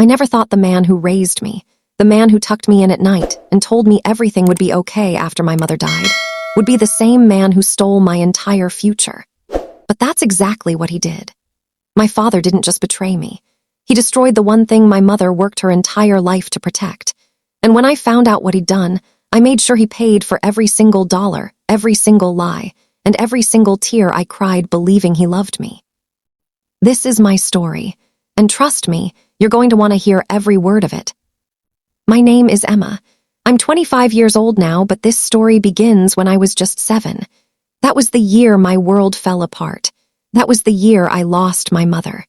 I never thought the man who raised me, the man who tucked me in at night and told me everything would be okay after my mother died, would be the same man who stole my entire future. But that's exactly what he did. My father didn't just betray me. He destroyed the one thing my mother worked her entire life to protect. And when I found out what he'd done, I made sure he paid for every single dollar, every single lie, and every single tear I cried believing he loved me. This is my story, and trust me, you're going to want to hear every word of it. My name is Emma. I'm 25 years old now, but this story begins when I was just 7. That was the year my world fell apart. That was the year I lost my mother.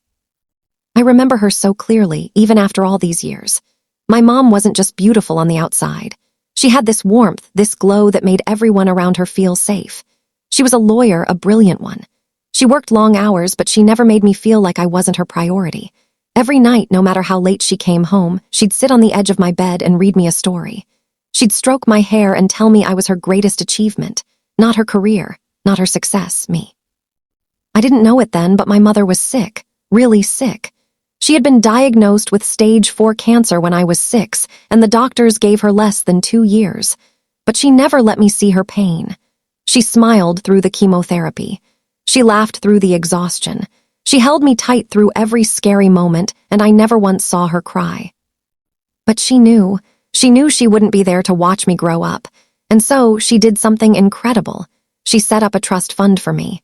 I remember her so clearly, even after all these years. My mom wasn't just beautiful on the outside. She had this warmth, this glow that made everyone around her feel safe. She was a lawyer, a brilliant one. She worked long hours, but she never made me feel like I wasn't her priority. Every night, no matter how late she came home, she'd sit on the edge of my bed and read me a story. She'd stroke my hair and tell me I was her greatest achievement, not her career, not her success, me. I didn't know it then, but my mother was sick, really sick. She had been diagnosed with stage 4 cancer when I was 6, and the doctors gave her less than 2 years. But she never let me see her pain. She smiled through the chemotherapy. She laughed through the exhaustion. She held me tight through every scary moment, and I never once saw her cry. But she knew she wouldn't be there to watch me grow up, and so she did something incredible. She set up a trust fund for me.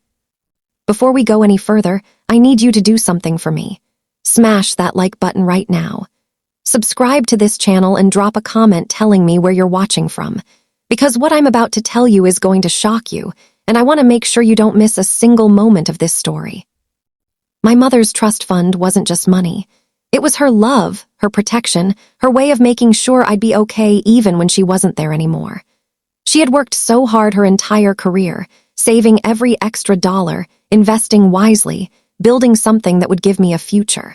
Before we go any further, I need you to do something for me. Smash that like button right now. Subscribe to this channel and drop a comment telling me where you're watching from, because what I'm about to tell you is going to shock you, and I want to make sure you don't miss a single moment of this story. My mother's trust fund wasn't just money. It was her love, her protection, her way of making sure I'd be okay even when she wasn't there anymore. She had worked so hard her entire career, saving every extra dollar, investing wisely, building something that would give me a future.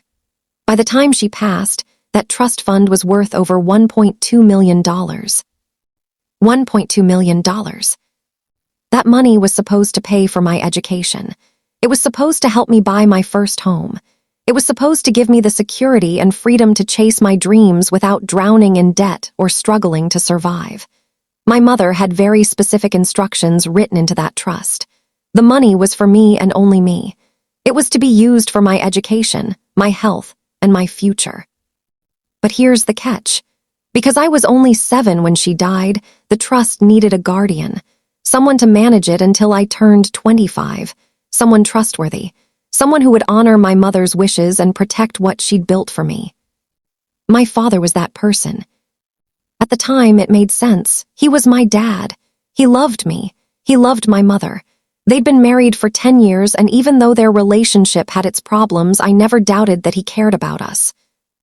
By the time she passed, that trust fund was worth over $1.2 million. $1.2 million. That money was supposed to pay for my education. It was supposed to help me buy my first home. It was supposed to give me the security and freedom to chase my dreams without drowning in debt or struggling to survive. My mother had very specific instructions written into that trust. The money was for me and only me. It was to be used for my education, my health, and my future. But here's the catch. Because I was only 7 when she died, the trust needed a guardian, someone to manage it until I turned 25, someone trustworthy, someone who would honor my mother's wishes and protect what she'd built for me. My father was that person. At the time, it made sense. He was my dad. He loved me. He loved my mother. They'd been married for 10 years, and even though their relationship had its problems, I never doubted that he cared about us.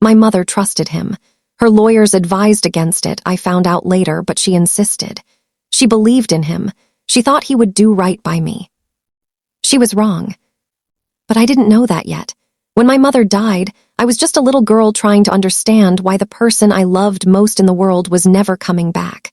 My mother trusted him. Her lawyers advised against it, I found out later, but she insisted. She believed in him. She thought he would do right by me. She was wrong. But I didn't know that yet. When my mother died, I was just a little girl trying to understand why the person I loved most in the world was never coming back.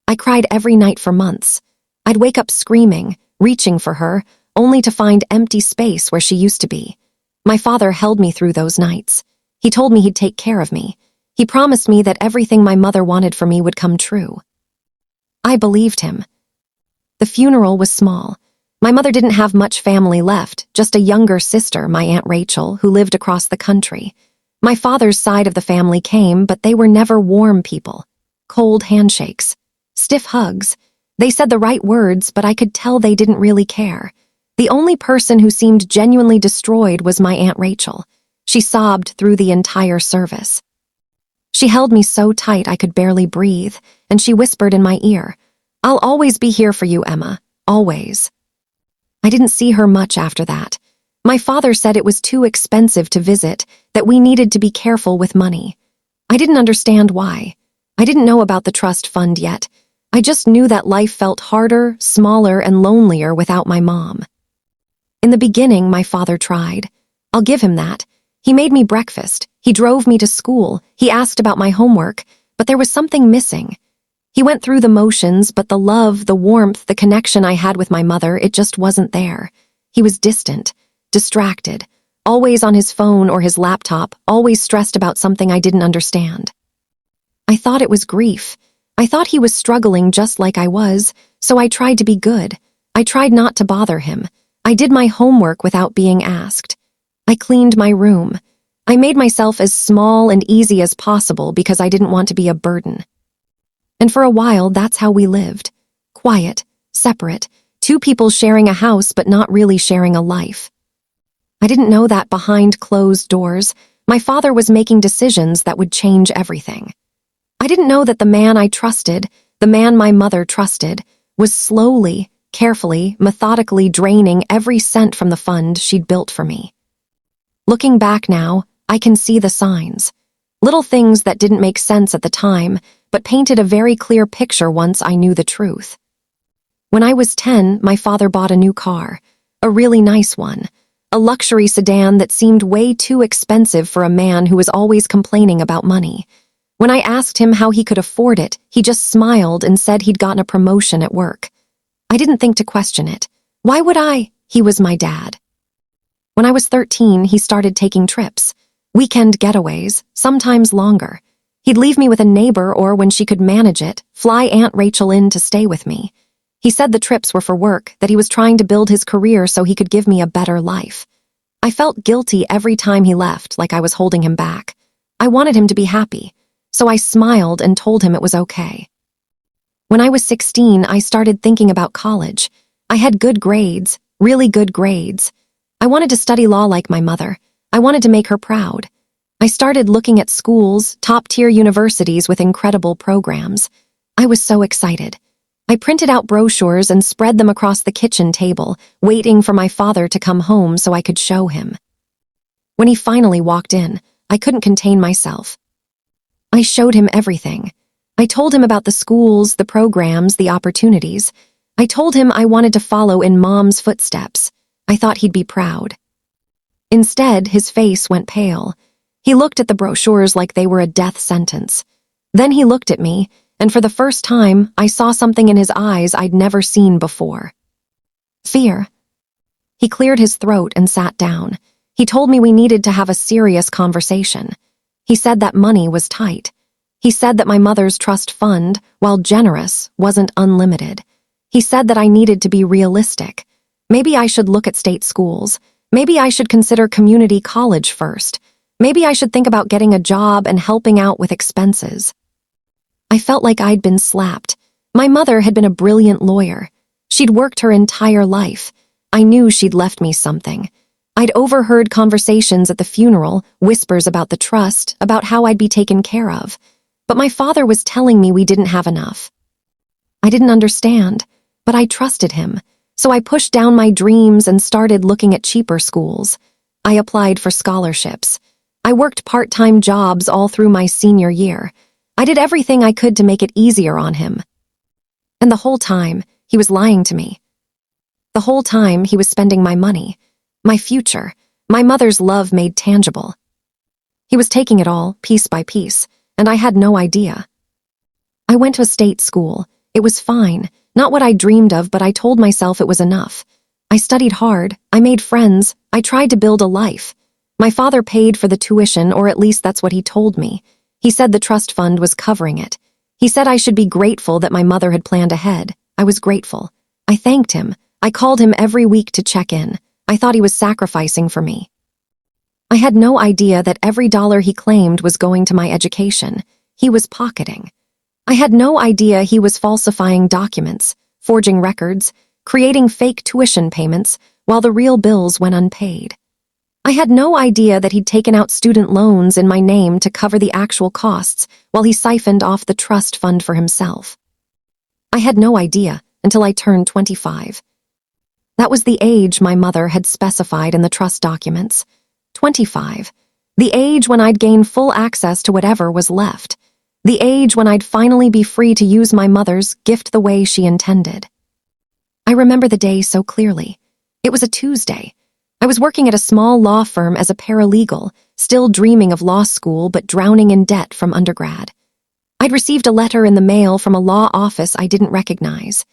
I cried every night for months. I'd wake up screaming, reaching for her, only to find empty space where she used to be. My father held me through those nights. He told me he'd take care of me. He promised me that everything my mother wanted for me would come true. I believed him. The funeral was small. My mother didn't have much family left, just a younger sister, my Aunt Rachel, who lived across the country. My father's side of the family came, but they were never warm people. Cold handshakes. Stiff hugs. They said the right words, but I could tell they didn't really care. The only person who seemed genuinely destroyed was my Aunt Rachel. She sobbed through the entire service. She held me so tight I could barely breathe, and she whispered in my ear, "I'll always be here for you, Emma. Always." I didn't see her much after that. My father said it was too expensive to visit, that we needed to be careful with money. I didn't understand why. I didn't know about the trust fund yet. I just knew that life felt harder, smaller, and lonelier without my mom. In the beginning, my father tried. I'll give him that. He made me breakfast. He drove me to school. He asked about my homework, but there was something missing. He went through the motions, but the love, the warmth, the connection I had with my mother, it just wasn't there. He was distant, distracted, always on his phone or his laptop, always stressed about something I didn't understand. I thought it was grief. I thought he was struggling just like I was, so I tried to be good. I tried not to bother him. I did my homework without being asked. I cleaned my room. I made myself as small and easy as possible because I didn't want to be a burden. And for a while, that's how we lived. Quiet, separate, two people sharing a house but not really sharing a life. I didn't know that behind closed doors, my father was making decisions that would change everything. I didn't know that the man I trusted, the man my mother trusted, was slowly, carefully, methodically draining every cent from the fund she'd built for me. Looking back now, I can see the signs. Little things that didn't make sense at the time, but painted a very clear picture once I knew the truth. When I was 10, my father bought a new car, a really nice one, a luxury sedan that seemed way too expensive for a man who was always complaining about money. When I asked him how he could afford it, he just smiled and said he'd gotten a promotion at work. I didn't think to question it. Why would I? He was my dad. When I was 13, he started taking trips. Weekend getaways, sometimes longer. He'd leave me with a neighbor or, when she could manage it, fly Aunt Rachel in to stay with me. He said the trips were for work, that he was trying to build his career so he could give me a better life. I felt guilty every time he left, like I was holding him back. I wanted him to be happy, so I smiled and told him it was okay. When I was 16, I started thinking about college. I had good grades, really good grades. I wanted to study law like my mother. I wanted to make her proud. I started looking at schools, top-tier universities with incredible programs. I was so excited. I printed out brochures and spread them across the kitchen table, waiting for my father to come home so I could show him. When he finally walked in, I couldn't contain myself. I showed him everything. I told him about the schools, the programs, the opportunities. I told him I wanted to follow in Mom's footsteps. I thought he'd be proud. Instead, his face went pale. He looked at the brochures like they were a death sentence. Then he looked at me, and for the first time, I saw something in his eyes I'd never seen before. Fear. He cleared his throat and sat down. He told me we needed to have a serious conversation. He said that money was tight. He said that my mother's trust fund, while generous, wasn't unlimited. He said that I needed to be realistic. Maybe I should look at state schools. Maybe I should consider community college first. Maybe I should think about getting a job and helping out with expenses. I felt like I'd been slapped. My mother had been a brilliant lawyer. She'd worked her entire life. I knew she'd left me something. I'd overheard conversations at the funeral, whispers about the trust, about how I'd be taken care of. But my father was telling me we didn't have enough. I didn't understand, but I trusted him. So I pushed down my dreams and started looking at cheaper schools. I applied for scholarships. I worked part-time jobs all through my senior year. I did everything I could to make it easier on him. And the whole time, he was lying to me. The whole time, he was spending my money, my future, my mother's love made tangible. He was taking it all, piece by piece, and I had no idea. I went to a state school. It was fine, not what I dreamed of, but I told myself it was enough. I studied hard, I made friends, I tried to build a life. My father paid for the tuition, or at least that's what he told me. He said the trust fund was covering it. He said I should be grateful that my mother had planned ahead. I was grateful. I thanked him. I called him every week to check in. I thought he was sacrificing for me. I had no idea that every dollar he claimed was going to my education. He was pocketing. I had no idea he was falsifying documents, forging records, creating fake tuition payments, while the real bills went unpaid. I had no idea that he'd taken out student loans in my name to cover the actual costs while he siphoned off the trust fund for himself. I had no idea until I turned 25. That was the age my mother had specified in the trust documents. 25. The age when I'd gain full access to whatever was left. The age when I'd finally be free to use my mother's gift the way she intended. I remember the day so clearly. It was a Tuesday. I was working at a small law firm as a paralegal, still dreaming of law school but drowning in debt from undergrad. I'd received a letter in the mail from a law office I didn't recognize.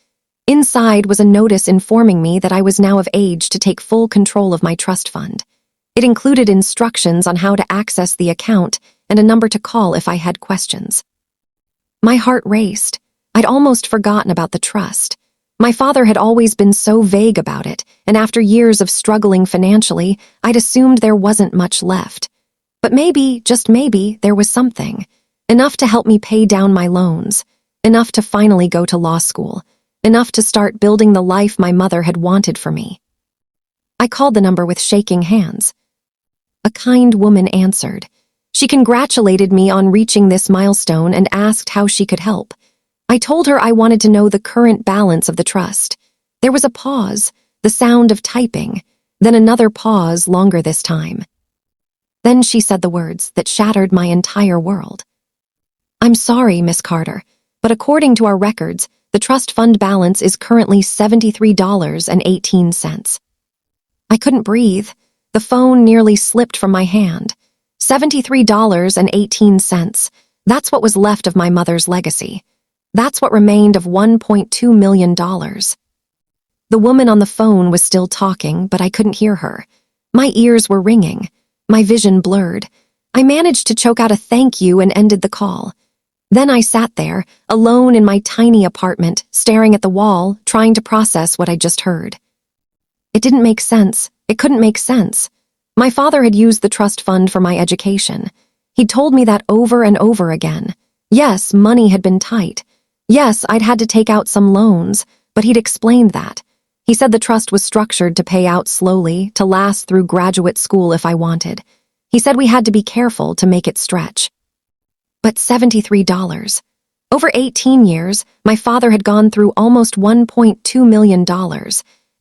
Inside was a notice informing me that I was now of age to take full control of my trust fund. It included instructions on how to access the account and a number to call if I had questions. My heart raced. I'd almost forgotten about the trust. My father had always been so vague about it, and after years of struggling financially, I'd assumed there wasn't much left. But maybe, just maybe, there was something. Enough to help me pay down my loans. Enough to finally go to law school. Enough to start building the life my mother had wanted for me. I called the number with shaking hands. A kind woman answered. She congratulated me on reaching this milestone and asked how she could help. I told her I wanted to know the current balance of the trust. There was a pause, the sound of typing, then another pause longer this time. Then she said the words that shattered my entire world. "I'm sorry, Miss Carter, but according to our records, the trust fund balance is currently $73.18. I couldn't breathe. The phone nearly slipped from my hand. $73.18. That's what was left of my mother's legacy. That's what remained of $1.2 million. The woman on the phone was still talking, but I couldn't hear her. My ears were ringing. My vision blurred. I managed to choke out a thank you and ended the call. Then I sat there, alone in my tiny apartment, staring at the wall, trying to process what I just heard. It didn't make sense. It couldn't make sense. My father had used the trust fund for my education. He'd told me that over and over again. Yes, money had been tight. Yes, I'd had to take out some loans, but he'd explained that. He said the trust was structured to pay out slowly, to last through graduate school if I wanted. He said we had to be careful to make it stretch. But $73. Over 18 years, my father had gone through almost $1.2 million,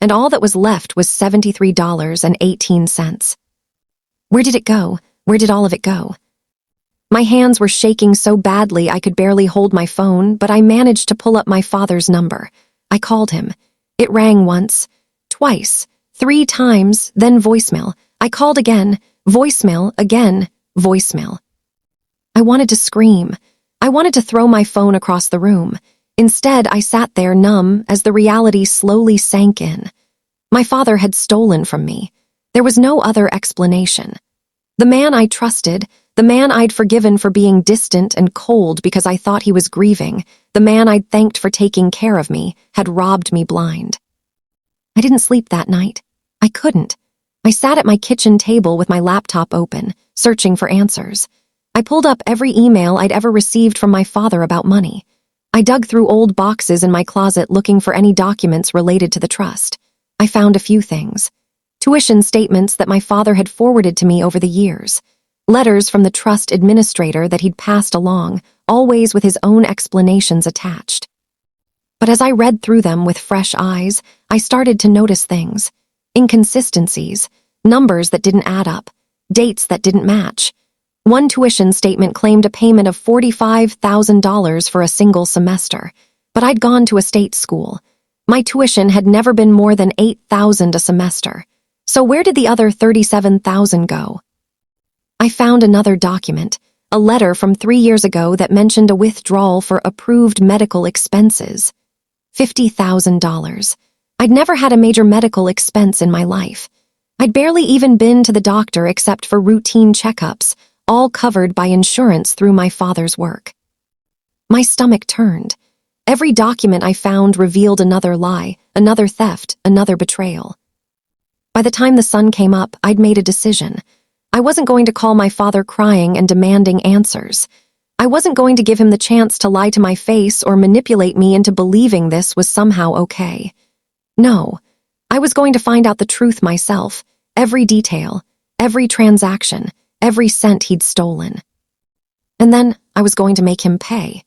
and all that was left was $73.18. Where did it go? Where did all of it go? My hands were shaking so badly I could barely hold my phone, but I managed to pull up my father's number. I called him. It rang once, twice, 3 times, then voicemail. I called again, voicemail, again, voicemail. I wanted to scream. I wanted to throw my phone across the room. Instead, I sat there numb as the reality slowly sank in. My father had stolen from me. There was no other explanation. The man I trusted, the man I'd forgiven for being distant and cold because I thought he was grieving, the man I'd thanked for taking care of me, had robbed me blind. I didn't sleep that night. I couldn't. I sat at my kitchen table with my laptop open, searching for answers. I pulled up every email I'd ever received from my father about money. I dug through old boxes in my closet looking for any documents related to the trust. I found a few things. Tuition statements that my father had forwarded to me over the years. Letters from the trust administrator that he'd passed along, always with his own explanations attached. But as I read through them with fresh eyes, I started to notice things. Inconsistencies, numbers that didn't add up, dates that didn't match. One tuition statement claimed a payment of $45,000 for a single semester, but I'd gone to a state school. My tuition had never been more than $8,000 a semester. So where did the other $37,000 go? I found another document, a letter from 3 years ago that mentioned a withdrawal for approved medical expenses. $50,000. I'd never had a major medical expense in my life. I'd barely even been to the doctor except for routine checkups, all covered by insurance through my father's work. My stomach turned. Every document I found revealed another lie, another theft, another betrayal. By the time the sun came up, I'd made a decision. I wasn't going to call my father crying and demanding answers. I wasn't going to give him the chance to lie to my face or manipulate me into believing this was somehow okay. No, I was going to find out the truth myself, every detail, every transaction, every cent he'd stolen. And then I was going to make him pay.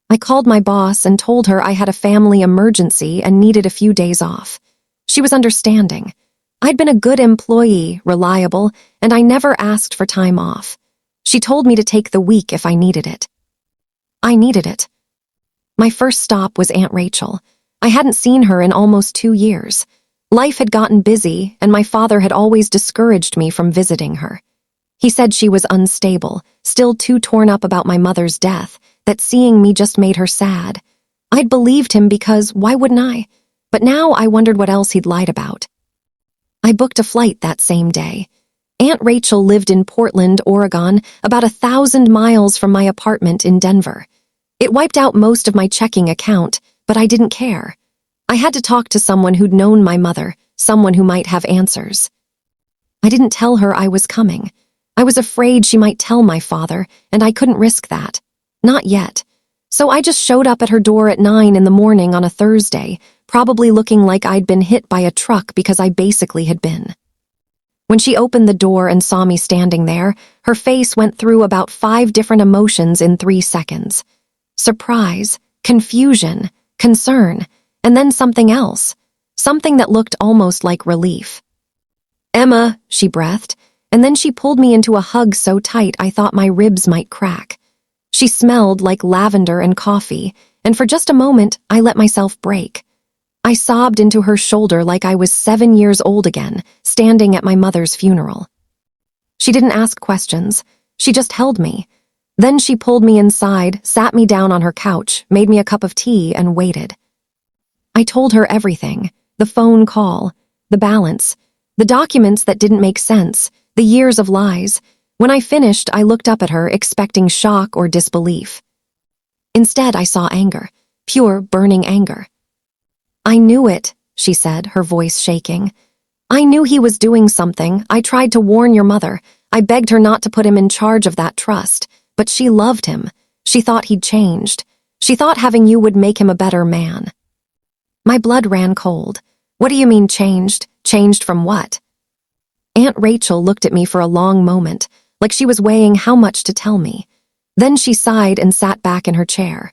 I called my boss and told her I had a family emergency and needed a few days off. She was understanding. I'd been a good employee, reliable, and I never asked for time off. She told me to take the week if I needed it. I needed it. My first stop was Aunt Rachel. I hadn't seen her in almost 2 years. Life had gotten busy, and my father had always discouraged me from visiting her. He said she was unstable, still too torn up about my mother's death, that seeing me just made her sad. I'd believed him because why wouldn't I? But now I wondered what else he'd lied about. I booked a flight that same day. Aunt Rachel lived in Portland, Oregon, about 1,000 miles from my apartment in Denver. It wiped out most of my checking account, but I didn't care. I had to talk to someone who'd known my mother, someone who might have answers. I didn't tell her I was coming. I was afraid she might tell my father, and I couldn't risk that. Not yet. So I just showed up at her door at 9 in the morning on a Thursday, probably looking like I'd been hit by a truck because I basically had been. When she opened the door and saw me standing there, her face went through about 5 different emotions in 3 seconds. Surprise, confusion, concern, and then something else. Something that looked almost like relief. "Emma," she breathed, and then she pulled me into a hug so tight I thought my ribs might crack. She smelled like lavender and coffee, and for just a moment, I let myself break. I sobbed into her shoulder like I was 7 years old again, standing at my mother's funeral. She didn't ask questions. She just held me. Then she pulled me inside, sat me down on her couch, made me a cup of tea, and waited. I told her everything, the phone call, the balance, the documents that didn't make sense, the years of lies. When I finished, I looked up at her, expecting shock or disbelief. Instead, I saw anger, pure, burning anger. "I knew it," she said, her voice shaking. "I knew he was doing something. I tried to warn your mother. I begged her not to put him in charge of that trust. But she loved him. She thought he'd changed. She thought having you would make him a better man." My blood ran cold. "What do you mean changed? Changed from what?" Aunt Rachel looked at me for a long moment, like she was weighing how much to tell me. Then she sighed and sat back in her chair.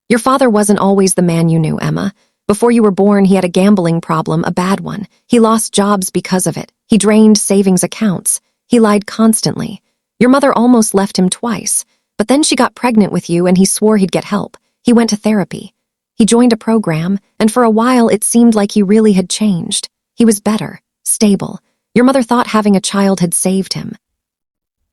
"Your father wasn't always the man you knew, Emma. Before you were born, he had a gambling problem, a bad one. He lost jobs because of it. He drained savings accounts. He lied constantly. Your mother almost left him twice, but then she got pregnant with you and he swore he'd get help. He went to therapy. He joined a program, and for a while it seemed like he really had changed. He was better, stable. Your mother thought having a child had saved him."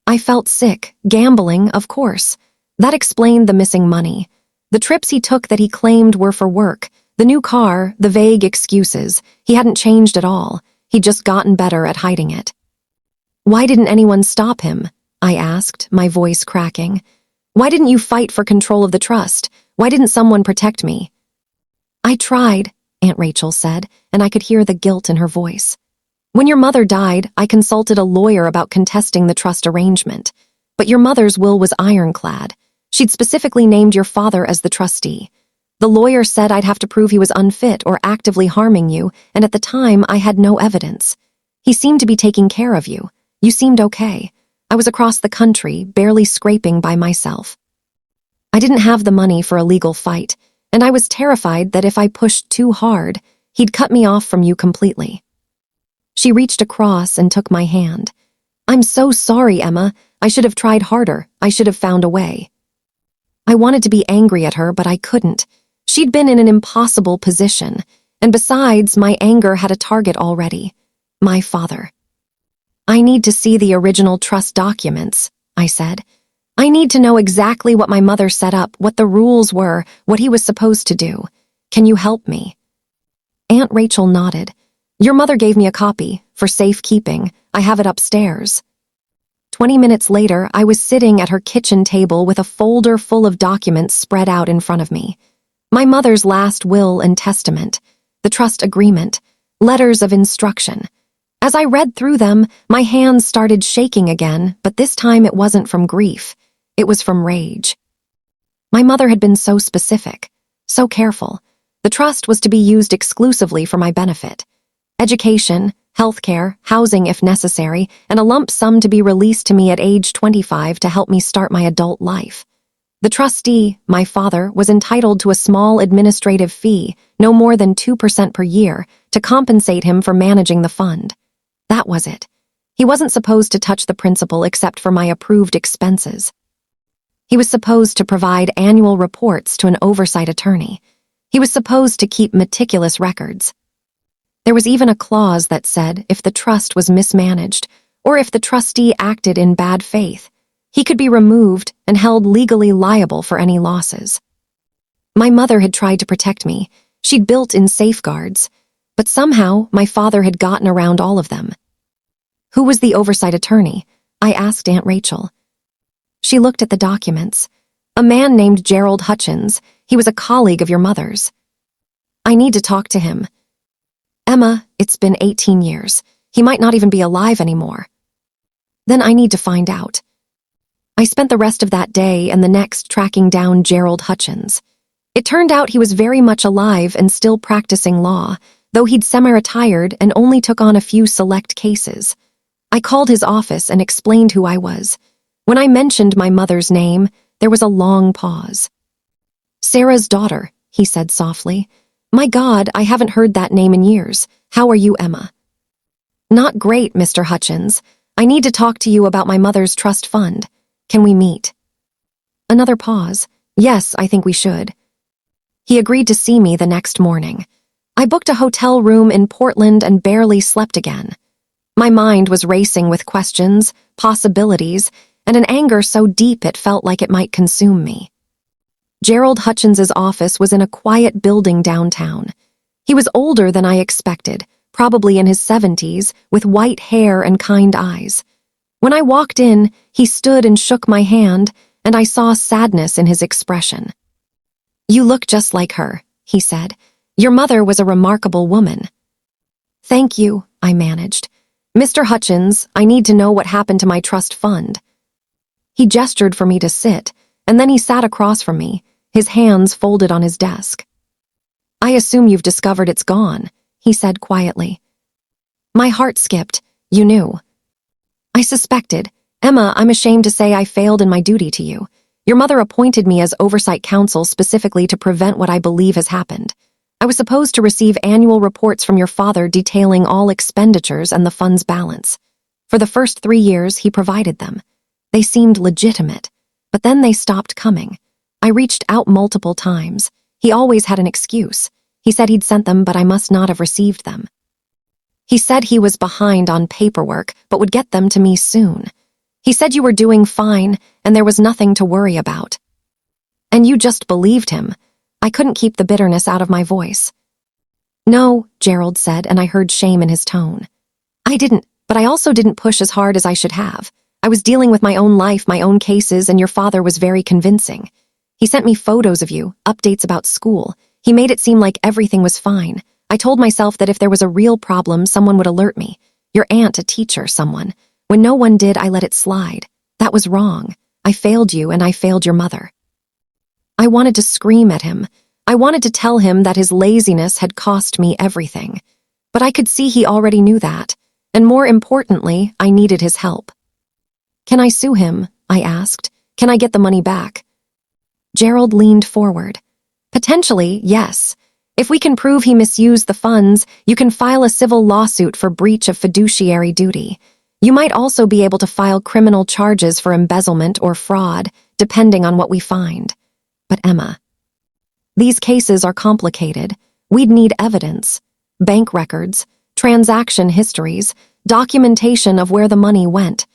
I felt sick. Gambling, of course. That explained the missing money. The trips he took that he claimed were for work. The new car, the vague excuses. He hadn't changed at all. He'd just gotten better at hiding it. "Why didn't anyone stop him?" I asked, my voice cracking. "Why didn't you fight for control of the trust? Why didn't someone protect me?" "I tried," Aunt Rachel said, and I could hear the guilt in her voice. "When your mother died, I consulted a lawyer about contesting the trust arrangement. But your mother's will was ironclad. She'd specifically named your father as the trustee. The lawyer said I'd have to prove he was unfit or actively harming you, and at the time I had no evidence. He seemed to be taking care of you. You seemed okay. I was across the country, barely scraping by myself. I didn't have the money for a legal fight, and I was terrified that if I pushed too hard, he'd cut me off from you completely." She reached across and took my hand. "I'm so sorry, Emma. I should have tried harder. I should have found a way." I wanted to be angry at her, but I couldn't. She'd been in an impossible position, and besides, my anger had a target already. My father. "I need to see the original trust documents," I said. "I need to know exactly what my mother set up, what the rules were, what he was supposed to do. Can you help me?" Aunt Rachel nodded. "Your mother gave me a copy, for safekeeping. I have it upstairs." 20 minutes later, I was sitting at her kitchen table with a folder full of documents spread out in front of me. My mother's last will and testament, the trust agreement, letters of instruction. As I read through them, my hands started shaking again, but this time it wasn't from grief. It was from rage. My mother had been so specific, so careful. The trust was to be used exclusively for my benefit. Education, healthcare, housing if necessary, and a lump sum to be released to me at age 25 to help me start my adult life. The trustee, my father, was entitled to a small administrative fee, no more than 2% per year, to compensate him for managing the fund. That was it. He wasn't supposed to touch the principal except for my approved expenses. He was supposed to provide annual reports to an oversight attorney. He was supposed to keep meticulous records. There was even a clause that said if the trust was mismanaged, or if the trustee acted in bad faith, he could be removed and held legally liable for any losses. My mother had tried to protect me. She'd built in safeguards, but somehow my father had gotten around all of them. Who was the oversight attorney? I asked Aunt Rachel. She looked at the documents. A man named Gerald Hutchins. He was a colleague of your mother's. I need to talk to him. Emma, it's been 18 years. He might not even be alive anymore. Then I need to find out. I spent the rest of that day and the next tracking down Gerald Hutchins. It turned out he was very much alive and still practicing law, though he'd semi-retired and only took on a few select cases. I called his office and explained who I was. When I mentioned my mother's name, there was a long pause. Sarah's daughter, he said softly. My God, I haven't heard that name in years. How are you, Emma? Not great, Mr. Hutchins. I need to talk to you about my mother's trust fund. Can we meet? Another pause. Yes, I think we should. He agreed to see me the next morning. I booked a hotel room in Portland and barely slept again. My mind was racing with questions, possibilities, and an anger so deep it felt like it might consume me. Gerald Hutchins's office was in a quiet building downtown. He was older than I expected, probably in his 70s, with white hair and kind eyes. When I walked in, he stood and shook my hand, and I saw sadness in his expression. You look just like her, he said. Your mother was a remarkable woman. Thank you, I managed. Mr. Hutchins, I need to know what happened to my trust fund. He gestured for me to sit, and then he sat across from me, his hands folded on his desk. I assume you've discovered it's gone, he said quietly. My heart skipped. You knew. I suspected. Emma, I'm ashamed to say I failed in my duty to you. Your mother appointed me as oversight counsel specifically to prevent what I believe has happened. I was supposed to receive annual reports from your father detailing all expenditures and the fund's balance. For the first 3 years, he provided them. They seemed legitimate, but then they stopped coming. I reached out multiple times. He always had an excuse. He said he'd sent them, but I must not have received them. He said he was behind on paperwork, but would get them to me soon. He said you were doing fine, and there was nothing to worry about. And you just believed him. I couldn't keep the bitterness out of my voice. No, Gerald said, and I heard shame in his tone. I didn't, but I also didn't push as hard as I should have. I was dealing with my own life, my own cases, and your father was very convincing. He sent me photos of you, updates about school. He made it seem like everything was fine. I told myself that if there was a real problem, someone would alert me. Your aunt, a teacher, someone. When no one did, I let it slide. That was wrong. I failed you, and I failed your mother. I wanted to scream at him. I wanted to tell him that his laziness had cost me everything. But I could see he already knew that. And more importantly, I needed his help. Can I sue him? I asked. Can I get the money back? Gerald leaned forward. Potentially, yes. If we can prove he misused the funds, you can file a civil lawsuit for breach of fiduciary duty. You might also be able to file criminal charges for embezzlement or fraud, depending on what we find. But Emma, these cases are complicated. We'd need evidence, bank records, transaction histories, documentation of where the money went.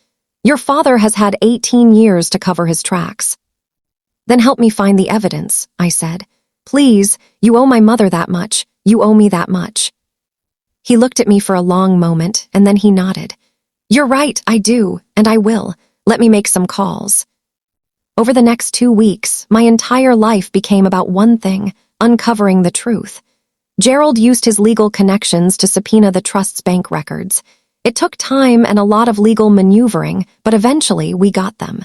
Your father has had 18 years to cover his tracks. Then help me find the evidence, I said. Please, you owe my mother that much. You owe me that much. He looked at me for a long moment, and then he nodded. You're right, I do, and I will. Let me make some calls. Over the next 2 weeks, my entire life became about one thing, uncovering the truth. Gerald used his legal connections to subpoena the trust's bank records. It took time and a lot of legal maneuvering, but eventually we got them.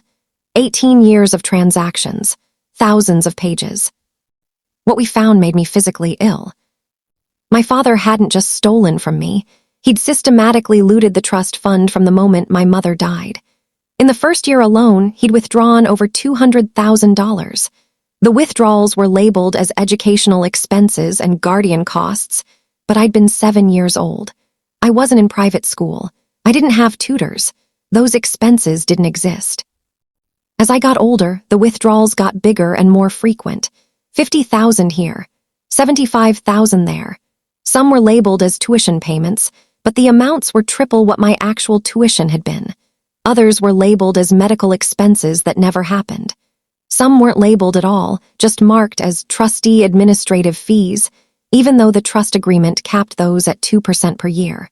18 years of transactions, thousands of pages. What we found made me physically ill. My father hadn't just stolen from me. He'd systematically looted the trust fund from the moment my mother died. In the first year alone, he'd withdrawn over $200,000. The withdrawals were labeled as educational expenses and guardian costs, but I'd been 7 years old. I wasn't in private school. I didn't have tutors. Those expenses didn't exist. As I got older, the withdrawals got bigger and more frequent. 50,000 here, 75,000 there. Some were labeled as tuition payments, but the amounts were triple what my actual tuition had been. Others were labeled as medical expenses that never happened. Some weren't labeled at all, just marked as trustee administrative fees, even though the trust agreement capped those at 2% per year.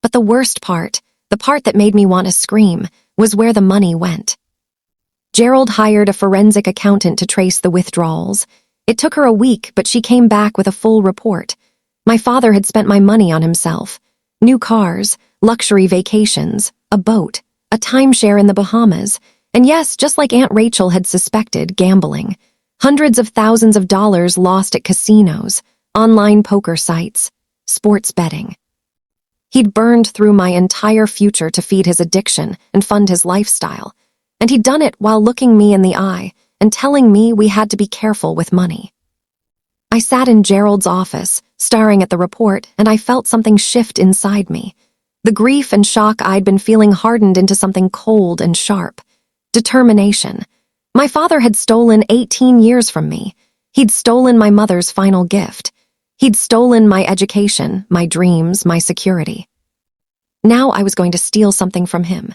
But the worst part, The part that made me want to scream was where the money went. Gerald hired a forensic accountant to trace the withdrawals. It took her a week, but she came back with a full report. My father had spent my money on himself. New cars, luxury vacations, a boat, a timeshare in the Bahamas, and yes, just like Aunt Rachel had suspected, gambling. Hundreds of thousands of dollars lost at casinos, online poker sites, sports betting. He'd burned through my entire future to feed his addiction and fund his lifestyle, and he'd done it while looking me in the eye and telling me we had to be careful with money. I sat in Gerald's office, staring at the report, and I felt something shift inside me. The grief and shock I'd been feeling hardened into something cold and sharp. Determination. My father had stolen 18 years from me. He'd stolen my mother's final gift. He'd stolen my education, my dreams, my security. Now I was going to steal something from him.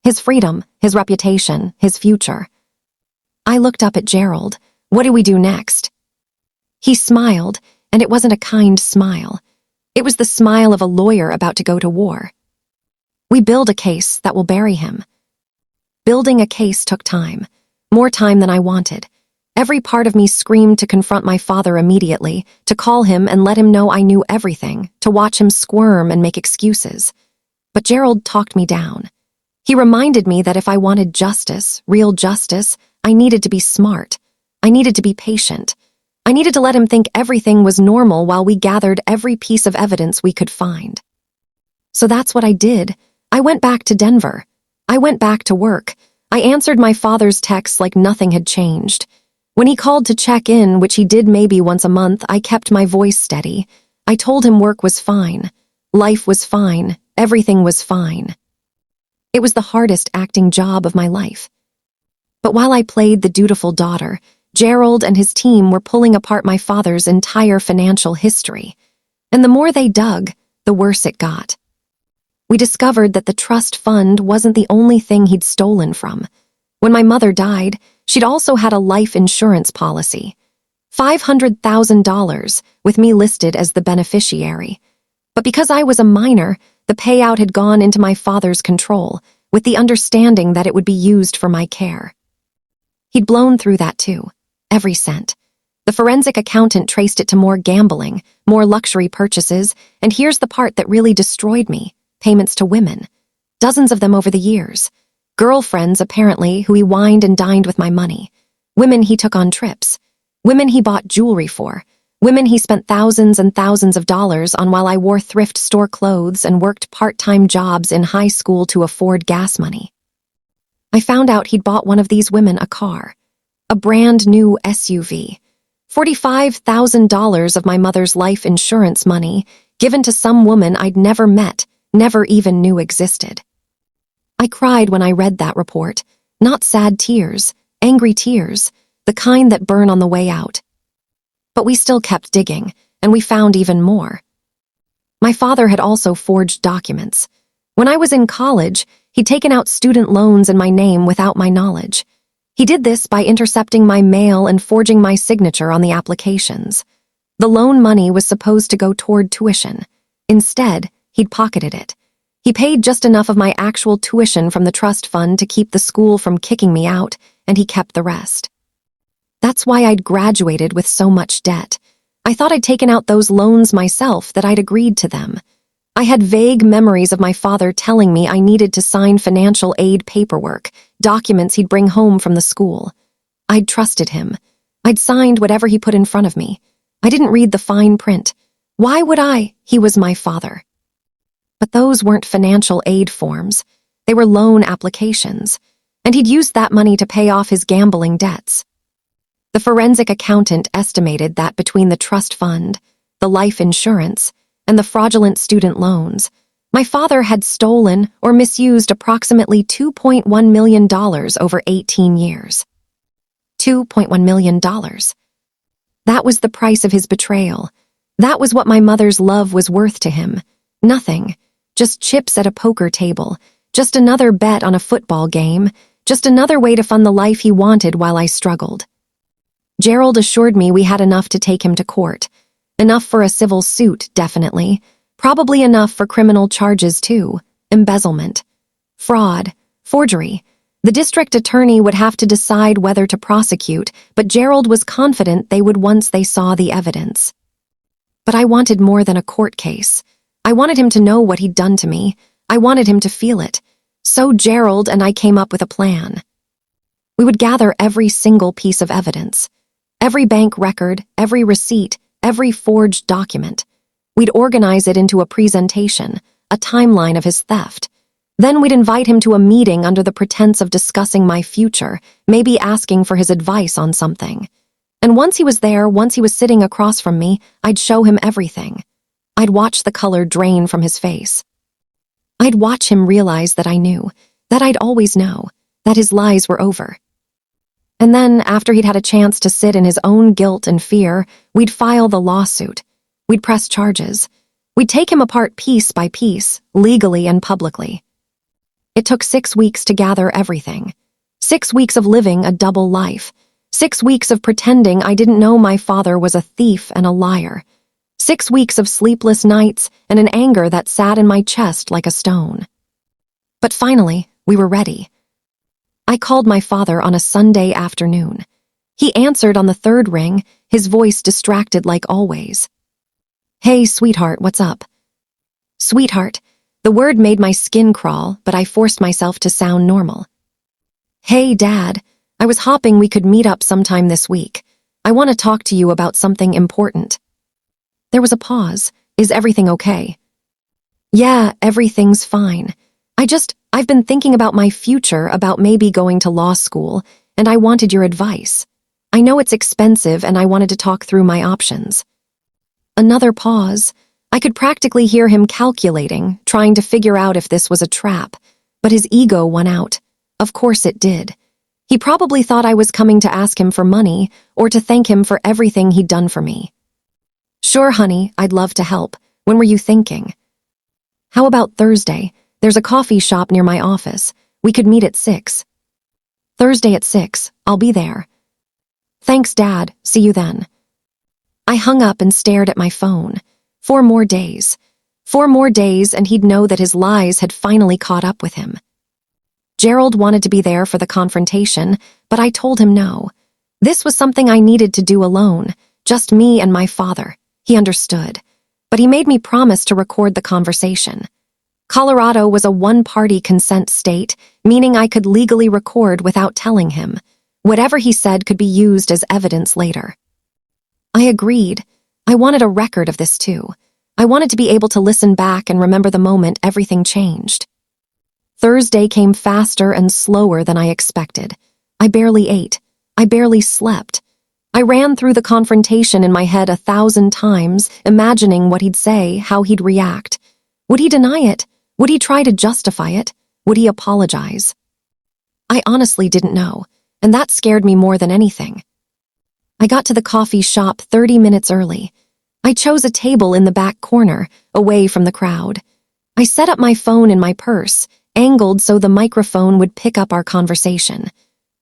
His freedom, his reputation, his future. I looked up at Gerald. What do we do next? He smiled, and it wasn't a kind smile. It was the smile of a lawyer about to go to war. We build a case that will bury him. Building a case took time, more time than I wanted. Every part of me screamed to confront my father immediately, to call him and let him know I knew everything, to watch him squirm and make excuses. But Gerald talked me down. He reminded me that if I wanted justice, real justice, I needed to be smart. I needed to be patient. I needed to let him think everything was normal while we gathered every piece of evidence we could find. So that's what I did. I went back to Denver. I went back to work. I answered my father's texts like nothing had changed. When he called to check in, which he did maybe once a month, I kept my voice steady. I told him work was fine. Life was fine. Everything was fine. It was the hardest acting job of my life. But while I played the dutiful daughter, Gerald and his team were pulling apart my father's entire financial history. And the more they dug, the worse it got. We discovered that the trust fund wasn't the only thing he'd stolen from. When my mother died, she'd also had a life insurance policy. $500,000, with me listed as the beneficiary. But because I was a minor, the payout had gone into my father's control, with the understanding that it would be used for my care. He'd blown through that too. Every cent. The forensic accountant traced it to more gambling, more luxury purchases, and here's the part that really destroyed me: payments to women. Dozens of them over the years. Girlfriends, apparently, who he wined and dined with my money. Women he took on trips. Women he bought jewelry for. Women he spent thousands and thousands of dollars on while I wore thrift store clothes and worked part-time jobs in high school to afford gas money. I found out he'd bought one of these women a car. A brand new SUV. $45,000 of my mother's life insurance money given to some woman I'd never met, never even knew existed. I cried when I read that report. Not sad tears, angry tears, the kind that burn on the way out. But we still kept digging, and we found even more. My father had also forged documents. When I was in college, he'd taken out student loans in my name without my knowledge. He did this by intercepting my mail and forging my signature on the applications. The loan money was supposed to go toward tuition. Instead, he'd pocketed it. He paid just enough of my actual tuition from the trust fund to keep the school from kicking me out, and he kept the rest. That's why I'd graduated with so much debt. I thought I'd taken out those loans myself, that I'd agreed to them. I had vague memories of my father telling me I needed to sign financial aid paperwork, documents he'd bring home from the school. I'd trusted him. I'd signed whatever he put in front of me. I didn't read the fine print. Why would I? He was my father. But those weren't financial aid forms. They were loan applications. And he'd used that money to pay off his gambling debts. The forensic accountant estimated that between the trust fund, the life insurance, and the fraudulent student loans, my father had stolen or misused approximately $2.1 million over 18 years. $2.1 million. That was the price of his betrayal. That was what my mother's love was worth to him. Nothing. Just chips at a poker table. Just another bet on a football game. Just another way to fund the life he wanted while I struggled. Gerald assured me we had enough to take him to court. Enough for a civil suit, definitely. Probably enough for criminal charges, too. embezzlement, fraud, forgery. The district attorney would have to decide whether to prosecute, but Gerald was confident they would once they saw the evidence. But I wanted more than a court case. I wanted him to know what he'd done to me. I wanted him to feel it. So Gerald and I came up with a plan. We would gather every single piece of evidence. Every bank record, every receipt, every forged document. We'd organize it into a presentation, a timeline of his theft. Then we'd invite him to a meeting under the pretense of discussing my future, maybe asking for his advice on something. And once he was there, once he was sitting across from me, I'd show him everything. I'd watch the color drain from his face. I'd watch him realize that I knew, that I'd always know, that his lies were over. And then, after he'd had a chance to sit in his own guilt and fear, we'd file the lawsuit. We'd press charges. We'd take him apart piece by piece, legally and publicly. It took 6 weeks to gather everything. 6 weeks of living a double life. 6 weeks of pretending I didn't know my father was a thief and a liar. 6 weeks of sleepless nights and an anger that sat in my chest like a stone. But finally, we were ready. I called my father on a Sunday afternoon. He answered on the third ring, his voice distracted like always. "Hey, sweetheart, what's up?" Sweetheart. The word made my skin crawl, but I forced myself to sound normal. "Hey, Dad. I was hoping we could meet up sometime this week. I want to talk to you about something important." There was a pause. "Is everything okay?" "Yeah, everything's fine. I've been thinking about my future, about maybe going to law school, and I wanted your advice. I know it's expensive, and I wanted to talk through my options." Another pause. I could practically hear him calculating, trying to figure out if this was a trap, but his ego won out. Of course it did. He probably thought I was coming to ask him for money or to thank him for everything he'd done for me. "Sure, honey, I'd love to help. When were you thinking?" "How about Thursday? There's a coffee shop near my office. We could meet at 6. "Thursday at 6. I'll be there." "Thanks, Dad. See you then." I hung up and stared at my phone. 4 more days. 4 more days, and he'd know that his lies had finally caught up with him. Gerald wanted to be there for the confrontation, but I told him no. This was something I needed to do alone, just me and my father. He understood, but he made me promise to record the conversation. Colorado was a one-party consent state, meaning I could legally record without telling him. Whatever he said could be used as evidence later. I agreed. I wanted a record of this too. I wanted to be able to listen back and remember the moment everything changed. Thursday came faster and slower than I expected. I barely ate. I barely slept. I ran through the confrontation in my head 1,000 times, imagining what he'd say, how he'd react. Would he deny it? Would he try to justify it? Would he apologize? I honestly didn't know, and that scared me more than anything. I got to the coffee shop 30 minutes early. I chose a table in the back corner, away from the crowd. I set up my phone in my purse, angled so the microphone would pick up our conversation.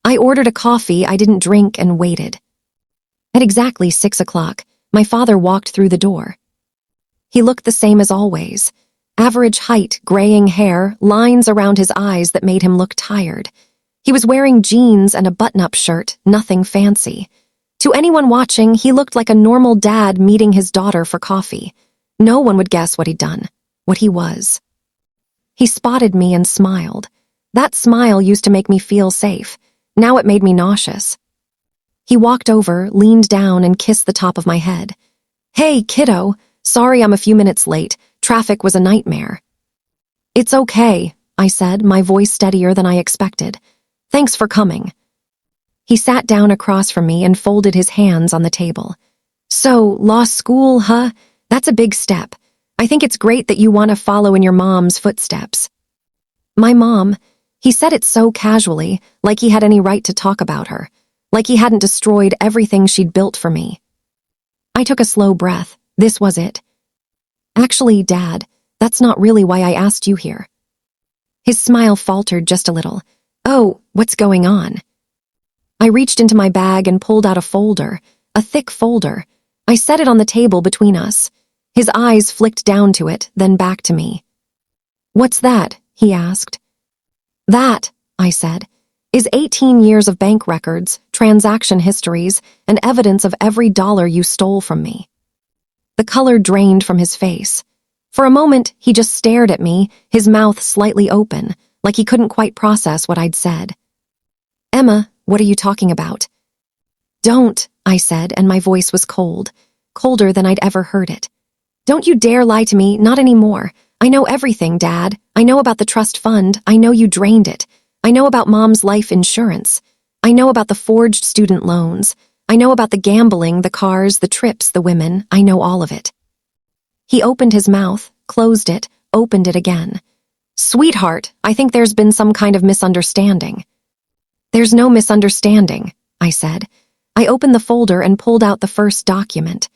I ordered a coffee I didn't drink and waited. At exactly 6 o'clock, my father walked through the door. He looked the same as always. Average height, graying hair, lines around his eyes that made him look tired. He was wearing jeans and a button-up shirt, nothing fancy. To anyone watching, he looked like a normal dad meeting his daughter for coffee. No one would guess what he'd done, what he was. He spotted me and smiled. That smile used to make me feel safe. Now it made me nauseous. He walked over, leaned down, and kissed the top of my head. "Hey, kiddo. Sorry I'm a few minutes late. Traffic was a nightmare." "It's okay," I said, my voice steadier than I expected. "Thanks for coming." He sat down across from me and folded his hands on the table. "So, law school, huh? That's a big step. I think it's great that you want to follow in your mom's footsteps." My mom, he said it so casually, like he had any right to talk about her, like he hadn't destroyed everything she'd built for me. I took a slow breath. This was it. "Actually, Dad, that's not really why I asked you here." His smile faltered just a little. "Oh, what's going on?" I reached into my bag and pulled out a folder, a thick folder. I set it on the table between us. His eyes flicked down to it, then back to me. "What's that?" he asked. "That," I said, "is 18 years of bank records, transaction histories, and evidence of every dollar you stole from me." The color drained from his face. For a moment, he just stared at me, his mouth slightly open, like he couldn't quite process what I'd said. "Emma, what are you talking about?" "Don't," I said, and my voice was cold, colder than I'd ever heard it. "Don't you dare lie to me, not anymore. I know everything, Dad. I know about the trust fund. I know you drained it. I know about Mom's life insurance. I know about the forged student loans. I know about the gambling, the cars, the trips, the women. I know all of it." He opened his mouth, closed it, opened it again. "Sweetheart, I think there's been some kind of misunderstanding." "There's no misunderstanding," I said. I opened the folder and pulled out the first document.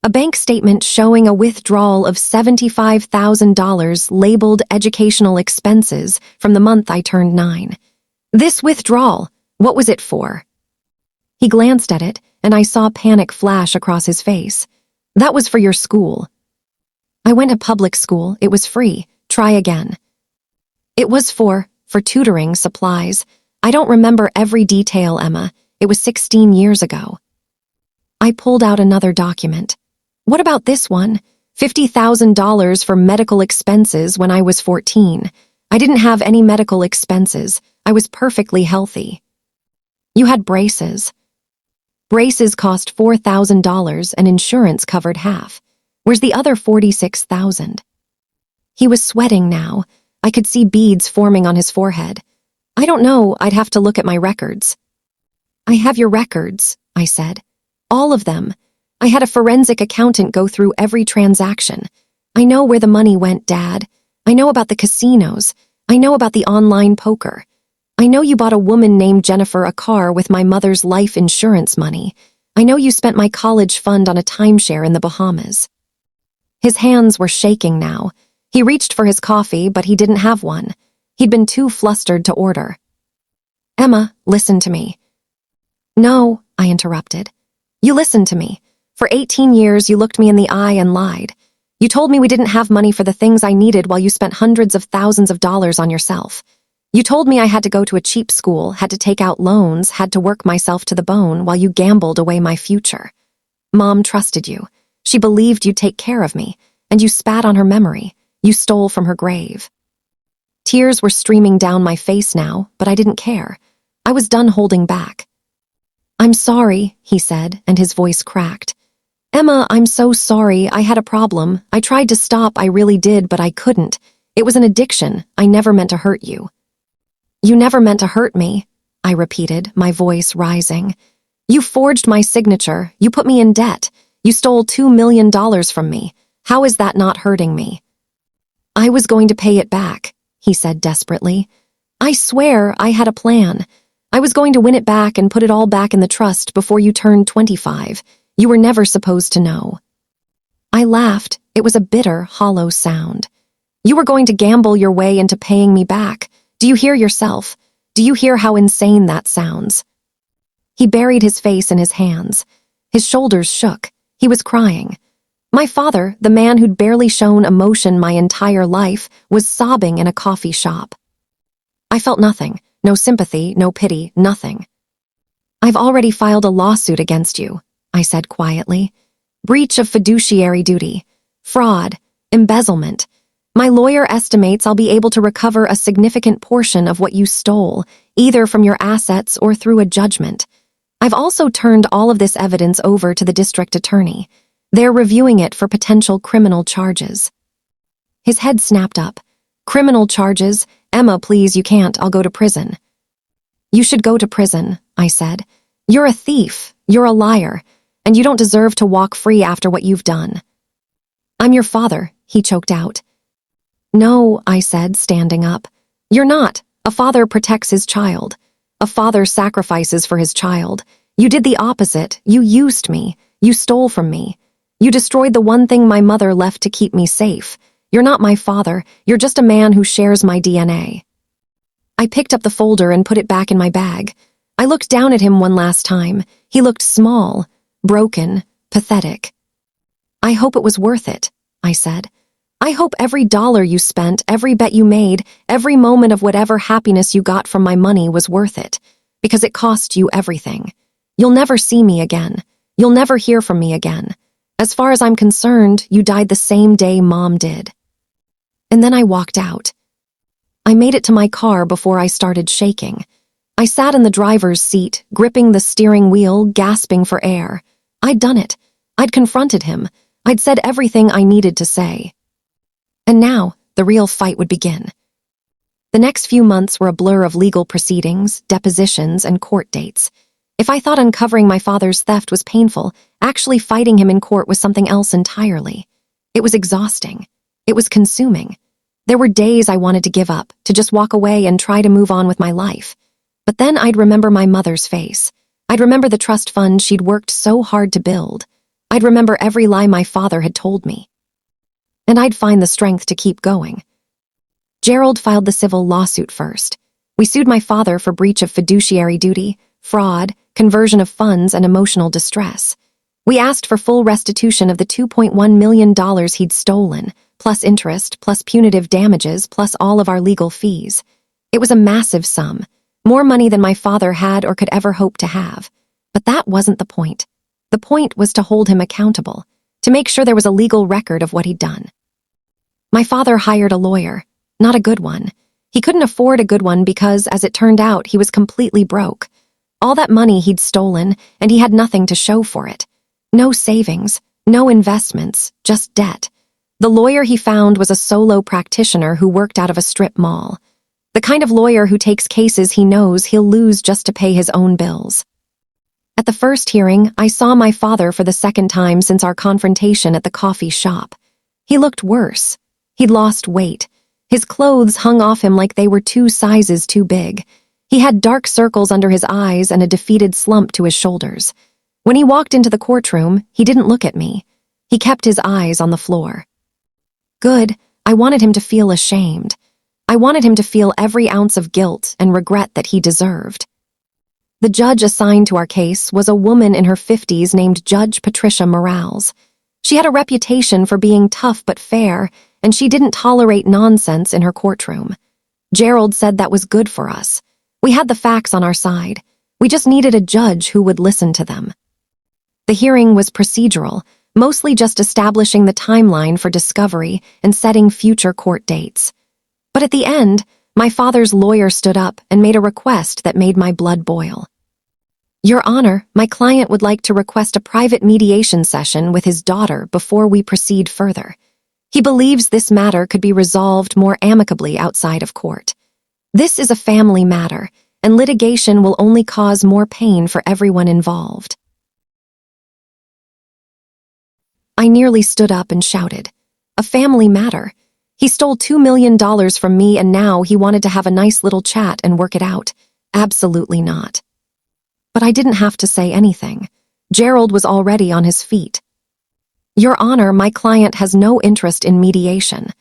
A bank statement showing a withdrawal of $75,000 labeled educational expenses from the month I turned 9. This withdrawal, what was it for? He glanced at it, and I saw panic flash across his face. "That was for your school." "I went to public school. It was free. Try again." "It was for tutoring, supplies. I don't remember every detail, Emma. It was 16 years ago." I pulled out another document. "What about this one? $50,000 for medical expenses when I was 14. I didn't have any medical expenses. I was perfectly healthy." "You had braces." "Braces cost $4,000 and insurance covered half. Where's the other $46,000? He was sweating now. I could see beads forming on his forehead. "I don't know. I'd have to look at my records." "I have your records," I said. "All of them. I had a forensic accountant go through every transaction. I know where the money went, Dad. I know about the casinos. I know about the online poker. I know you bought a woman named Jennifer a car with my mother's life insurance money. I know you spent my college fund on a timeshare in the Bahamas." His hands were shaking now. He reached for his coffee, but he didn't have one. He'd been too flustered to order. "Emma, listen to me." "No," I interrupted. "You listened to me. For 18 years, you looked me in the eye and lied. You told me we didn't have money for the things I needed while you spent hundreds of thousands of dollars on yourself. You told me I had to go to a cheap school, had to take out loans, had to work myself to the bone while you gambled away my future. Mom trusted you. She believed you'd take care of me, and you spat on her memory. You stole from her grave." Tears were streaming down my face now, but I didn't care. I was done holding back. "I'm sorry," he said, and his voice cracked. "Emma, I'm so sorry. I had a problem. I tried to stop, I really did, but I couldn't. It was an addiction. I never meant to hurt you." "You never meant to hurt me," I repeated, my voice rising. "You forged my signature. You put me in debt. You stole $2 million from me. How is that not hurting me?" "I was going to pay it back," he said desperately. "I swear I had a plan. I was going to win it back and put it all back in the trust before you turned 25. You were never supposed to know." I laughed. It was a bitter, hollow sound. "You were going to gamble your way into paying me back. Do you hear yourself? Do you hear how insane that sounds?" He buried his face in his hands. His shoulders shook. He was crying. My father, the man who'd barely shown emotion my entire life, was sobbing in a coffee shop. I felt nothing. No sympathy, no pity, nothing. "I've already filed a lawsuit against you," I said quietly. "Breach of fiduciary duty, fraud, embezzlement. My lawyer estimates I'll be able to recover a significant portion of what you stole, either from your assets or through a judgment. I've also turned all of this evidence over to the district attorney. They're reviewing it for potential criminal charges." His head snapped up. "Criminal charges? Emma, please, you can't. I'll go to prison." "You should go to prison," I said. "You're a thief. You're a liar. And you don't deserve to walk free after what you've done." "I'm your father," he choked out. "No," I said, standing up. "You're not. A father protects his child. A father sacrifices for his child. You did the opposite. You used me. You stole from me. You destroyed the one thing my mother left to keep me safe. You're not my father. You're just a man who shares my DNA." I picked up the folder and put it back in my bag. I looked down at him one last time. He looked small, broken, pathetic. "I hope it was worth it," I said. I hope every dollar you spent, every bet you made, every moment of whatever happiness you got from my money was worth it, because it cost you everything. You'll never see me again. You'll never hear from me again. As far as I'm concerned, you died the same day Mom did." And then I walked out. I made it to my car before I started shaking. I sat in the driver's seat, gripping the steering wheel, gasping for air. I'd done it. I'd confronted him. I'd said everything I needed to say. And now, the real fight would begin. The next few months were a blur of legal proceedings, depositions, and court dates. If I thought uncovering my father's theft was painful, actually fighting him in court was something else entirely. It was exhausting. It was consuming. There were days I wanted to give up, to just walk away and try to move on with my life. But then I'd remember my mother's face. I'd remember the trust fund she'd worked so hard to build. I'd remember every lie my father had told me. And I'd find the strength to keep going. Gerald filed the civil lawsuit first. We sued my father for breach of fiduciary duty, fraud, conversion of funds, and emotional distress. We asked for full restitution of the $2.1 million he'd stolen, plus interest, plus punitive damages, plus all of our legal fees. It was a massive sum, more money than my father had or could ever hope to have. But that wasn't the point. The point was to hold him accountable, to make sure there was a legal record of what he'd done. My father hired a lawyer, not a good one. He couldn't afford a good one because, as it turned out, he was completely broke. All that money he'd stolen, and he had nothing to show for it. No savings, no investments, just debt. The lawyer he found was a solo practitioner who worked out of a strip mall. The kind of lawyer who takes cases he knows he'll lose just to pay his own bills. At the first hearing, I saw my father for the second time since our confrontation at the coffee shop. He looked worse. He'd lost weight. His clothes hung off him like they were 2 sizes too big. He had dark circles under his eyes and a defeated slump to his shoulders. When he walked into the courtroom, he didn't look at me. He kept his eyes on the floor. Good. I wanted him to feel ashamed. I wanted him to feel every ounce of guilt and regret that he deserved. The judge assigned to our case was a woman in her 50s named Judge Patricia Morales. She had a reputation for being tough but fair, and she didn't tolerate nonsense in her courtroom. Gerald said that was good for us. We had the facts on our side. We just needed a judge who would listen to them. The hearing was procedural, mostly just establishing the timeline for discovery and setting future court dates. But at the end, my father's lawyer stood up and made a request that made my blood boil. "Your Honor, my client would like to request a private mediation session with his daughter before we proceed further. He believes this matter could be resolved more amicably outside of court. This is a family matter, and litigation will only cause more pain for everyone involved." I nearly stood up and shouted, "A family matter? He stole $2 million from me and now he wanted to have a nice little chat and work it out. Absolutely not." But I didn't have to say anything. Gerald was already on his feet. "Your Honor, my client has no interest in mediation.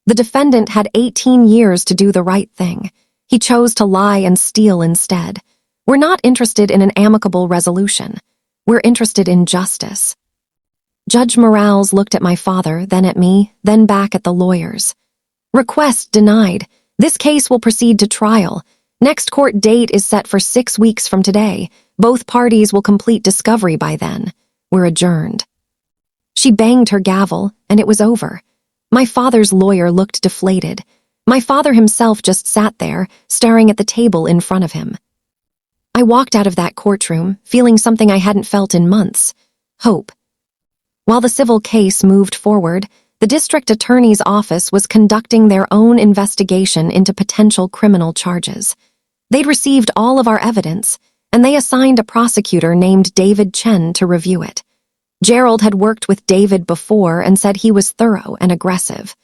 The defendant had 18 years to do the right thing. He chose to lie and steal instead. We're not interested in an amicable resolution. We're interested in justice." Judge Morales looked at my father, then at me, then back at the lawyers. "Request denied. This case will proceed to trial. Next court date is set for 6 weeks from today. Both parties will complete discovery by then. We're adjourned." She banged her gavel, and it was over. My father's lawyer looked deflated. My father himself just sat there, staring at the table in front of him. I walked out of that courtroom, feeling something I hadn't felt in months: hope. While the civil case moved forward, the district attorney's office was conducting their own investigation into potential criminal charges. They'd received all of our evidence, and they assigned a prosecutor named David Chen to review it. Gerald had worked with David before and said he was thorough and aggressive.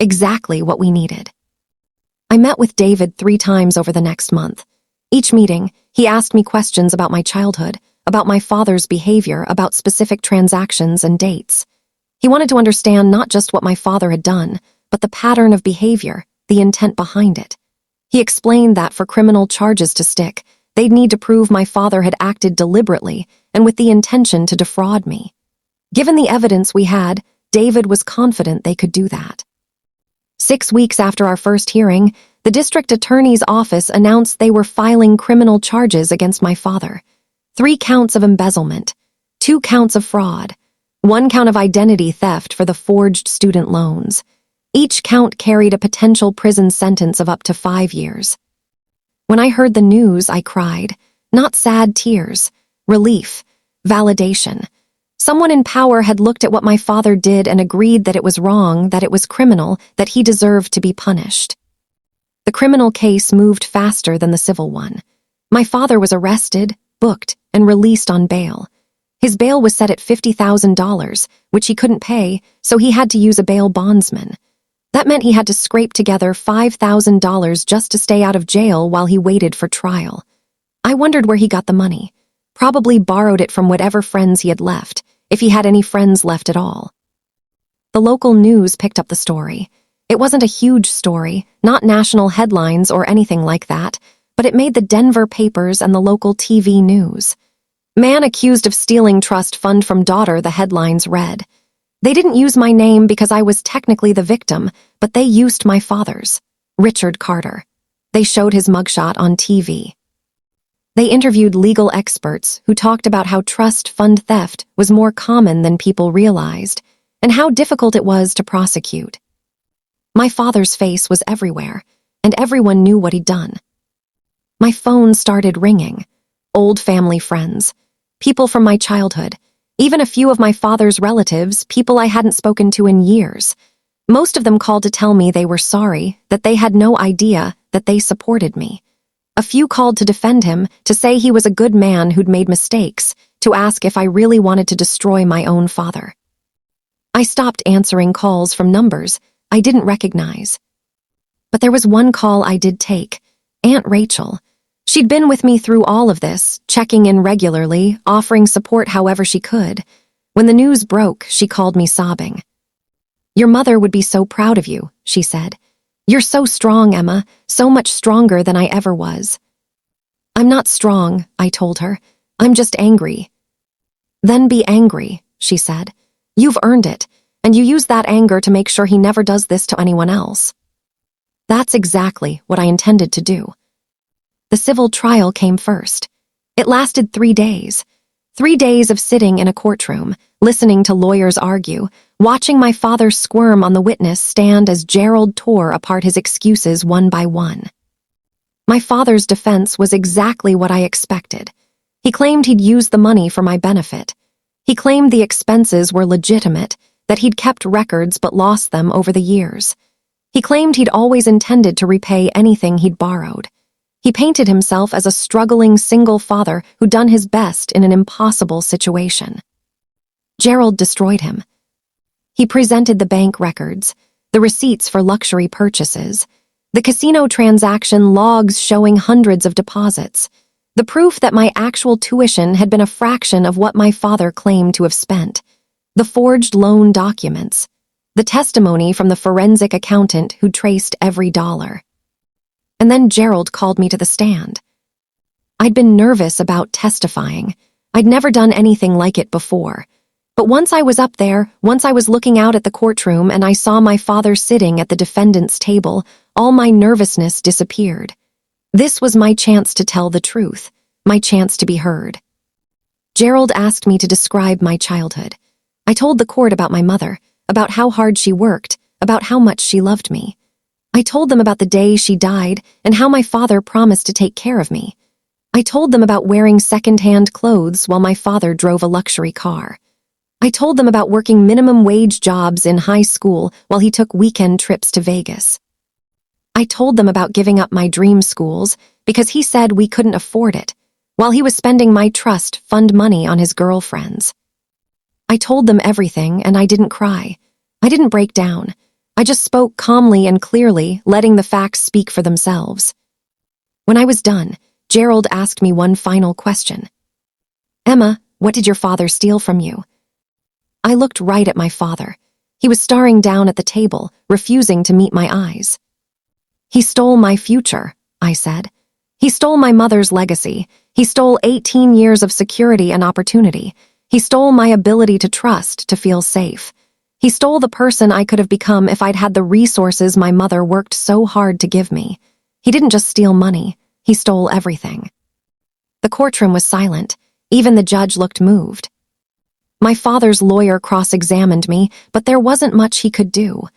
Exactly what we needed. I met with David 3 times over the next month. Each meeting, he asked me questions about my childhood, about my father's behavior, about specific transactions and dates. He wanted to understand not just what my father had done, but the pattern of behavior, the intent behind it. He explained that for criminal charges to stick, they'd need to prove my father had acted deliberately and with the intention to defraud me. Given the evidence we had, David was confident they could do that. 6 weeks after our first hearing, the district attorney's office announced they were filing criminal charges against my father. 3 counts of embezzlement, 2 counts of fraud, 1 count of identity theft for the forged student loans. Each count carried a potential prison sentence of up to 5 years. When I heard the news, I cried. Not sad tears, relief, validation. Someone in power had looked at what my father did and agreed that it was wrong, that it was criminal, that he deserved to be punished. The criminal case moved faster than the civil one. My father was arrested, booked, and released on bail. His bail was set at $50,000, which he couldn't pay, so he had to use a bail bondsman. That meant he had to scrape together $5,000 just to stay out of jail while he waited for trial. I wondered where he got the money. Probably borrowed it from whatever friends he had left, if he had any friends left at all. The local news picked up the story. It wasn't a huge story, not national headlines or anything like that, but it made the Denver papers and the local TV news. Man accused of stealing trust fund from daughter, the headlines read. They didn't use my name because I was technically the victim, but they used my father's, Richard Carter. They showed his mugshot on TV. They interviewed legal experts who talked about how trust fund theft was more common than people realized, and how difficult it was to prosecute. My father's face was everywhere, and everyone knew what he'd done. My phone started ringing. Old family friends, people from my childhood, even a few of my father's relatives, people I hadn't spoken to in years. Most of them called to tell me they were sorry, that they had no idea, that they supported me. A few called to defend him, to say he was a good man who'd made mistakes, to ask if I really wanted to destroy my own father. I stopped answering calls from numbers I didn't recognize. But there was one call I did take, Aunt Rachel. She'd been with me through all of this, checking in regularly, offering support however she could. When the news broke, she called me sobbing. "Your mother would be so proud of you," she said. "You're so strong, Emma, so much stronger than I ever was." "I'm not strong," I told her. "I'm just angry." "Then be angry," she said. "You've earned it, and you use that anger to make sure he never does this to anyone else." That's exactly what I intended to do. The civil trial came first. It lasted 3 days. 3 days of sitting in a courtroom, listening to lawyers argue, watching my father squirm on the witness stand as Gerald tore apart his excuses one by one. My father's defense was exactly what I expected. He claimed he'd used the money for my benefit. He claimed the expenses were legitimate, that he'd kept records but lost them over the years. He claimed he'd always intended to repay anything he'd borrowed. He painted himself as a struggling single father who'd done his best in an impossible situation. Gerald destroyed him. He presented the bank records, the receipts for luxury purchases, the casino transaction logs showing hundreds of deposits, the proof that my actual tuition had been a fraction of what my father claimed to have spent, the forged loan documents, the testimony from the forensic accountant who traced every dollar. And then Gerald called me to the stand. I'd been nervous about testifying. I'd never done anything like it before. But once I was up there, once I was looking out at the courtroom and I saw my father sitting at the defendant's table, all my nervousness disappeared. This was my chance to tell the truth, my chance to be heard. Gerald asked me to describe my childhood. I told the court about my mother, about how hard she worked, about how much she loved me. I told them about the day she died and how my father promised to take care of me. I told them about wearing second-hand clothes while my father drove a luxury car. I told them about working minimum wage jobs in high school while he took weekend trips to Vegas. I told them about giving up my dream schools because he said we couldn't afford it, while he was spending my trust fund money on his girlfriends. I told them everything and I didn't cry. I didn't break down. I just spoke calmly and clearly, letting the facts speak for themselves. When I was done, Gerald asked me one final question. "Emma, what did your father steal from you?" I looked right at my father. He was staring down at the table, refusing to meet my eyes. "He stole my future," I said. "He stole my mother's legacy. He stole 18 years of security and opportunity. He stole my ability to trust, to feel safe. He stole the person I could have become if I'd had the resources my mother worked so hard to give me. He didn't just steal money, he stole everything. The courtroom was silent. Even the judge looked moved. My father's lawyer cross-examined me, but there wasn't much he could do.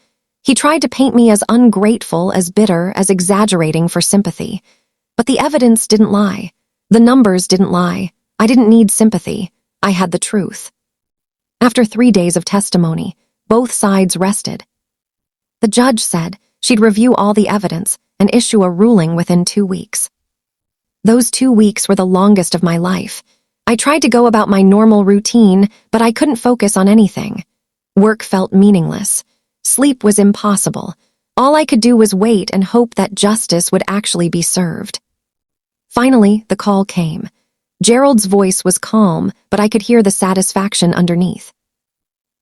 He tried to paint me as ungrateful, as bitter, as exaggerating for sympathy. But the evidence didn't lie. The numbers didn't lie. I didn't need sympathy. I had the truth. After 3 days of testimony, both sides rested. The judge said she'd review all the evidence and issue a ruling within 2 weeks. Those 2 weeks were the longest of my life. I tried to go about my normal routine, but I couldn't focus on anything. Work felt meaningless. Sleep was impossible. All I could do was wait and hope that justice would actually be served. Finally, the call came. Gerald's voice was calm, but I could hear the satisfaction underneath.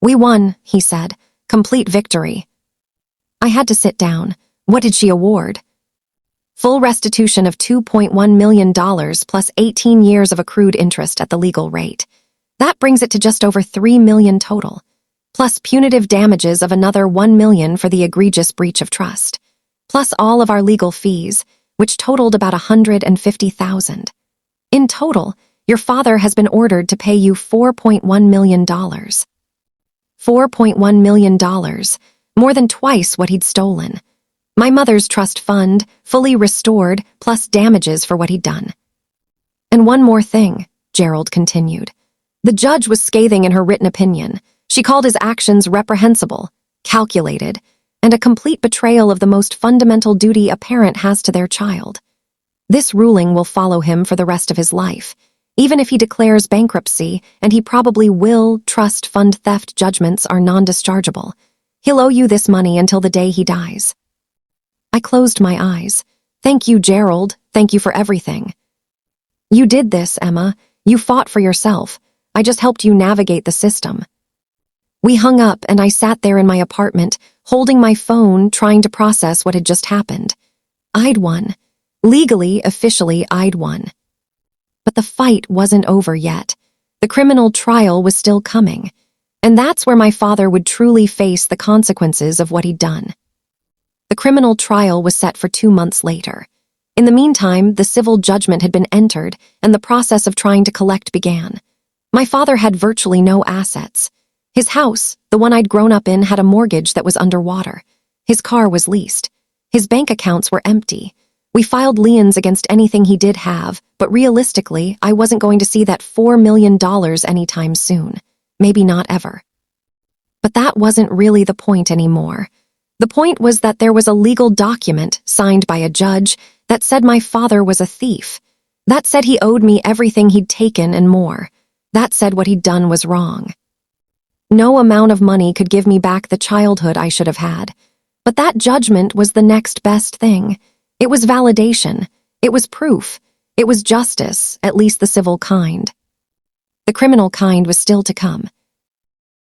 "We won," he said. "Complete victory." I had to sit down. What did she award? Full restitution of $2.1 million plus 18 years of accrued interest at the legal rate. That brings it to just over $3 million total, plus punitive damages of another $1 million for the egregious breach of trust, plus all of our legal fees, which totaled about $150,000. In total, your father has been ordered to pay you $4.1 million. $4.1 million, more than twice what he'd stolen. My mother's trust fund, fully restored, plus damages for what he'd done. And one more thing, Gerald continued. The judge was scathing in her written opinion. She called his actions reprehensible, calculated, and a complete betrayal of the most fundamental duty a parent has to their child. This ruling will follow him for the rest of his life. Even if he declares bankruptcy, and he probably will, trust fund theft judgments are non-dischargeable. He'll owe you this money until the day he dies. I closed my eyes. Thank you, Gerald. Thank you for everything. You did this, Emma. You fought for yourself. I just helped you navigate the system. We hung up and I sat there in my apartment, holding my phone, trying to process what had just happened. I'd won. Legally, officially, I'd won. But the fight wasn't over yet. The criminal trial was still coming. And that's where my father would truly face the consequences of what he'd done. The criminal trial was set for 2 months later. In the meantime, the civil judgment had been entered, and the process of trying to collect began. My father had virtually no assets. His house, the one I'd grown up in, had a mortgage that was underwater. His car was leased. His bank accounts were empty. We filed liens against anything he did have, but realistically, I wasn't going to see that $4 million anytime soon. Maybe not ever. But that wasn't really the point anymore. The point was that there was a legal document signed by a judge that said my father was a thief. That said he owed me everything he'd taken and more. That said what he'd done was wrong. No amount of money could give me back the childhood I should have had. But that judgment was the next best thing. It was validation. It was proof. It was justice, at least the civil kind. The criminal kind was still to come.